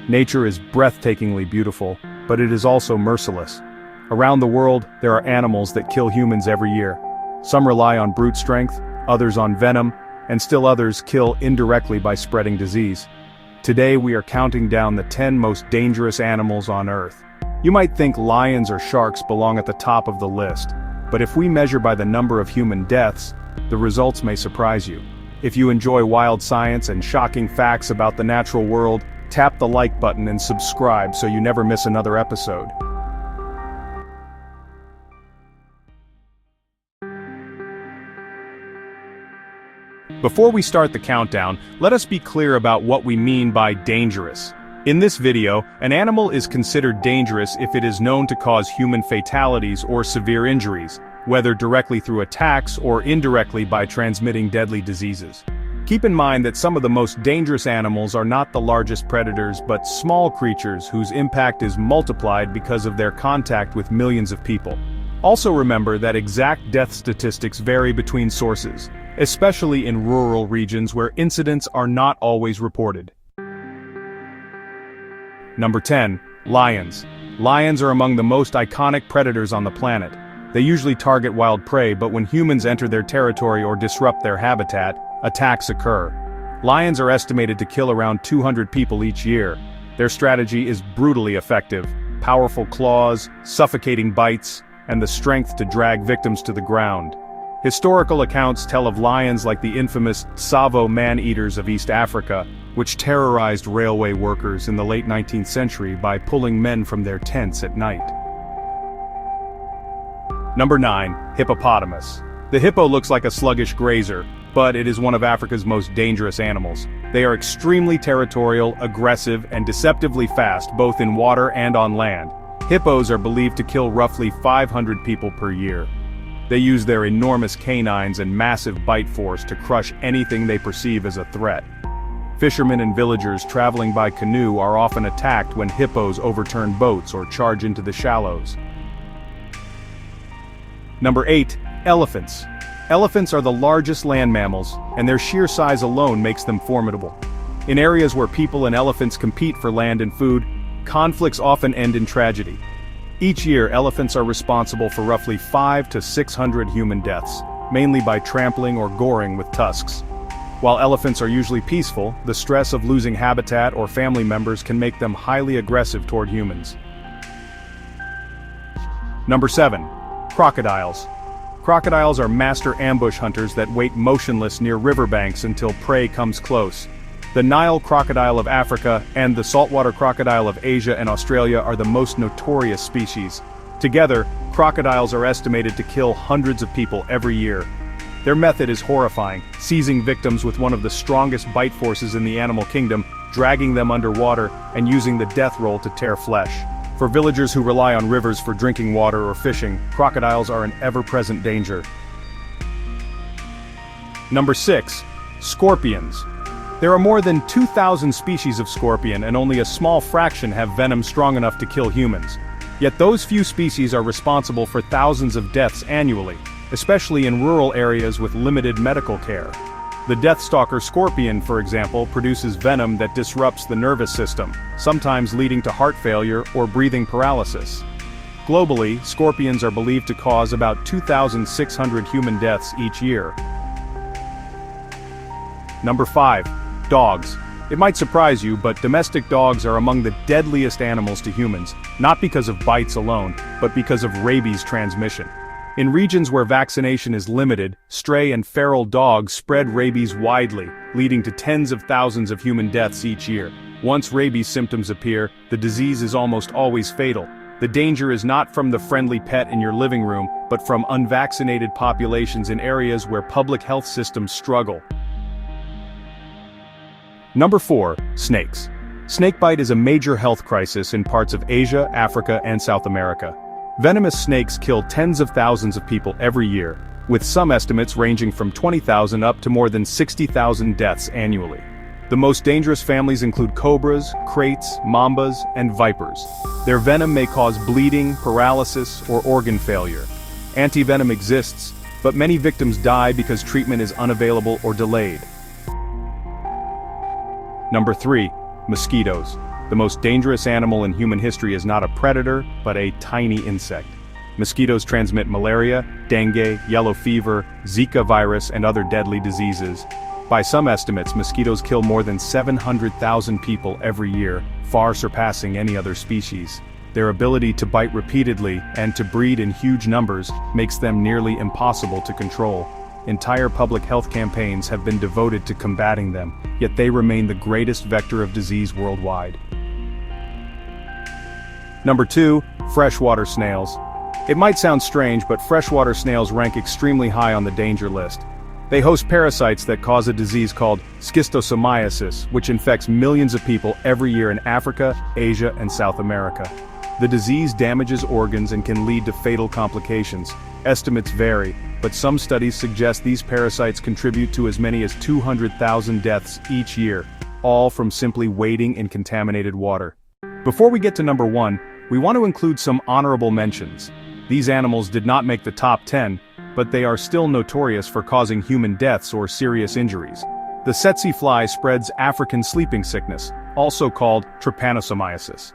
Nature is breathtakingly beautiful, but it is also merciless. Around the world, there are animals that kill humans every year. Some rely on brute strength, others on venom, and still others kill indirectly by spreading disease. Today we are counting down the 10 most dangerous animals on Earth. You might think lions or sharks belong at the top of the list, but if we measure by the number of human deaths, the results may surprise you. If you enjoy wild science and shocking facts about the natural world, tap the like button and subscribe so you never miss another episode. Before we start the countdown, let us be clear about what we mean by dangerous. In this video, an animal is considered dangerous if it is known to cause human fatalities or severe injuries, whether directly through attacks or indirectly by transmitting deadly diseases. Keep in mind that some of the most dangerous animals are not the largest predators but small creatures whose impact is multiplied because of their contact with millions of people. Also remember that exact death statistics vary between sources, especially in rural regions where incidents are not always reported. Number 10. Lions. Lions are among the most iconic predators on the planet. They usually target wild prey, but when humans enter their territory or disrupt their habitat, attacks occur. Lions are estimated to kill around 200 people each year. Their strategy is brutally effective: powerful claws, suffocating bites, and the strength to drag victims to the ground. Historical accounts tell of lions like the infamous Tsavo man-eaters of East Africa, which terrorized railway workers in the late 19th century by pulling men from their tents at night. Number 9. Hippopotamus. The hippo looks like a sluggish grazer, but it is one of Africa's most dangerous animals. They are extremely territorial, aggressive, and deceptively fast both in water and on land. Hippos are believed to kill roughly 500 people per year. They use their enormous canines and massive bite force to crush anything they perceive as a threat. Fishermen and villagers traveling by canoe are often attacked when hippos overturn boats or charge into the shallows. Number 8. Elephants. Elephants are the largest land mammals, and their sheer size alone makes them formidable. In areas where people and elephants compete for land and food, conflicts often end in tragedy. Each year, elephants are responsible for roughly 500 to 600 human deaths, mainly by trampling or goring with tusks. While elephants are usually peaceful, the stress of losing habitat or family members can make them highly aggressive toward humans. Number 7. Crocodiles. Crocodiles are master ambush hunters that wait motionless near riverbanks until prey comes close. The Nile crocodile of Africa and the saltwater crocodile of Asia and Australia are the most notorious species. Together, crocodiles are estimated to kill hundreds of people every year. Their method is horrifying, seizing victims with one of the strongest bite forces in the animal kingdom, dragging them underwater, and using the death roll to tear flesh. For villagers who rely on rivers for drinking water or fishing, crocodiles are an ever-present danger. Number 6. Scorpions. There are more than 2,000 species of scorpion, and only a small fraction have venom strong enough to kill humans. Yet those few species are responsible for thousands of deaths annually, especially in rural areas with limited medical care. The deathstalker scorpion, for example, produces venom that disrupts the nervous system, sometimes leading to heart failure or breathing paralysis. Globally, scorpions are believed to cause about 2,600 human deaths each year. Number 5. Dogs. It might surprise you, but domestic dogs are among the deadliest animals to humans, not because of bites alone, but because of rabies transmission. In regions where vaccination is limited, stray and feral dogs spread rabies widely, leading to tens of thousands of human deaths each year. Once rabies symptoms appear, the disease is almost always fatal. The danger is not from the friendly pet in your living room, but from unvaccinated populations in areas where public health systems struggle. Number 4. Snakes. Snakebite is a major health crisis in parts of Asia, Africa, and South America. Venomous snakes kill tens of thousands of people every year, with some estimates ranging from 20,000 up to more than 60,000 deaths annually. The most dangerous families include cobras, kraits, mambas, and vipers. Their venom may cause bleeding, paralysis, or organ failure. Antivenom exists, but many victims die because treatment is unavailable or delayed. Number 3. Mosquitoes. The most dangerous animal in human history is not a predator, but a tiny insect. Mosquitoes transmit malaria, dengue, yellow fever, Zika virus, and other deadly diseases. By some estimates, mosquitoes kill more than 700,000 people every year, far surpassing any other species. Their ability to bite repeatedly and to breed in huge numbers makes them nearly impossible to control. Entire public health campaigns have been devoted to combating them, yet they remain the greatest vector of disease worldwide. Number 2, freshwater snails. It might sound strange, but freshwater snails rank extremely high on the danger list. They host parasites that cause a disease called schistosomiasis, which infects millions of people every year in Africa, Asia, and South America. The disease damages organs and can lead to fatal complications. Estimates vary, but some studies suggest these parasites contribute to as many as 200,000 deaths each year, all from simply wading in contaminated water. Before we get to number 1, we want to include some honorable mentions. These animals did not make the top 10, but they are still notorious for causing human deaths or serious injuries. The tsetse fly spreads African sleeping sickness, also called trypanosomiasis.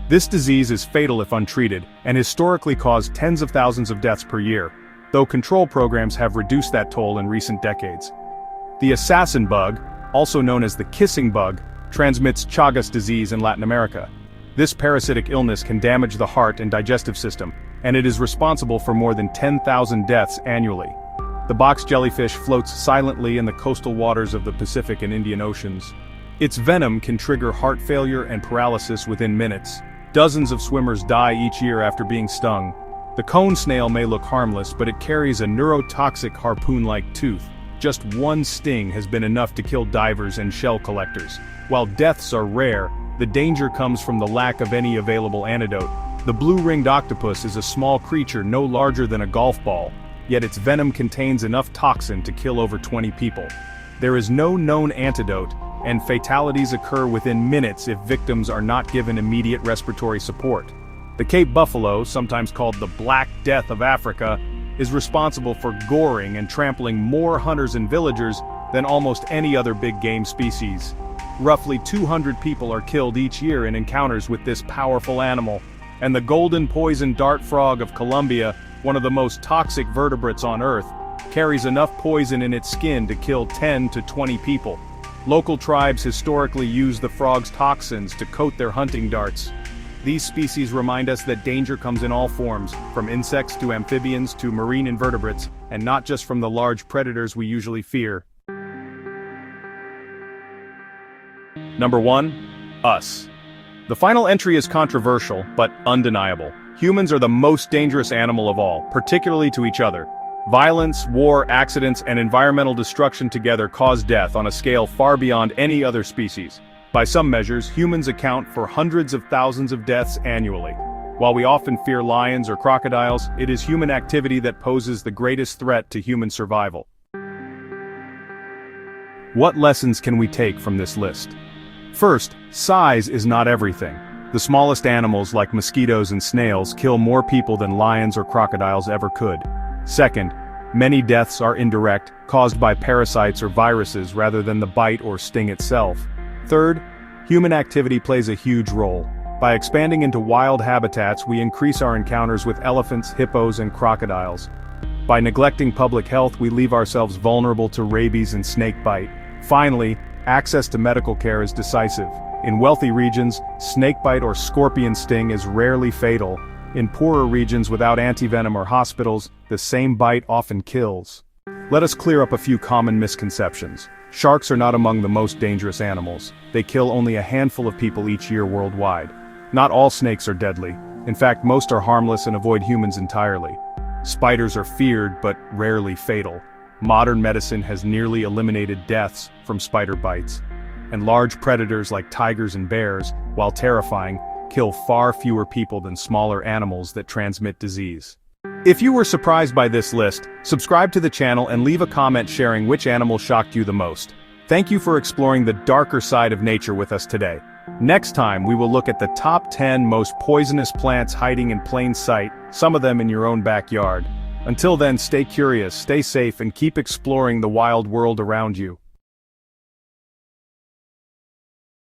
This disease is fatal if untreated, and historically caused tens of thousands of deaths per year, though control programs have reduced that toll in recent decades. The assassin bug, also known as the kissing bug, transmits Chagas disease in Latin America. This parasitic illness can damage the heart and digestive system, and it is responsible for more than 10,000 deaths annually. The box jellyfish floats silently in the coastal waters of the Pacific and Indian Oceans. Its venom can trigger heart failure and paralysis within minutes. Dozens of swimmers die each year after being stung. The cone snail may look harmless, but it carries a neurotoxic harpoon-like tooth. Just one sting has been enough to kill divers and shell collectors. While deaths are rare, the danger comes from the lack of any available antidote. The blue-ringed octopus is a small creature no larger than a golf ball, yet its venom contains enough toxin to kill over 20 people. There is no known antidote, and fatalities occur within minutes if victims are not given immediate respiratory support. The Cape buffalo, sometimes called the Black Death of Africa, is responsible for goring and trampling more hunters and villagers than almost any other big game species. Roughly 200 people are killed each year in encounters with this powerful animal. And the golden poison dart frog of Colombia, one of the most toxic vertebrates on Earth, carries enough poison in its skin to kill 10 to 20 people. Local tribes historically use the frog's toxins to coat their hunting darts. These species remind us that danger comes in all forms, from insects to amphibians to marine invertebrates, and not just from the large predators we usually fear. Number 1, us. The final entry is controversial, but undeniable. Humans are the most dangerous animal of all, particularly to each other. Violence, war, accidents, and environmental destruction together cause death on a scale far beyond any other species. By some measures, humans account for hundreds of thousands of deaths annually. While we often fear lions or crocodiles, it is human activity that poses the greatest threat to human survival. What lessons can we take from this list? First, size is not everything. The smallest animals like mosquitoes and snails kill more people than lions or crocodiles ever could. Second, many deaths are indirect, caused by parasites or viruses rather than the bite or sting itself. Third, human activity plays a huge role. By expanding into wild habitats, we increase our encounters with elephants, hippos, and crocodiles. By neglecting public health, we leave ourselves vulnerable to rabies and snakebite. Finally, access to medical care is decisive. In wealthy regions, snakebite or scorpion sting is rarely fatal. In poorer regions without antivenom or hospitals, the same bite often kills. Let us clear up a few common misconceptions. Sharks are not among the most dangerous animals. They kill only a handful of people each year worldwide. Not all snakes are deadly. In fact, most are harmless and avoid humans entirely. Spiders are feared but rarely fatal. Modern medicine has nearly eliminated deaths from spider bites. And large predators like tigers and bears, while terrifying, kill far fewer people than smaller animals that transmit disease. If you were surprised by this list, subscribe to the channel and leave a comment sharing which animal shocked you the most. Thank you for exploring the darker side of nature with us today. Next time we will look at the top 10 most poisonous plants hiding in plain sight, some of them in your own backyard. Until then, stay curious, stay safe, and keep exploring the wild world around you.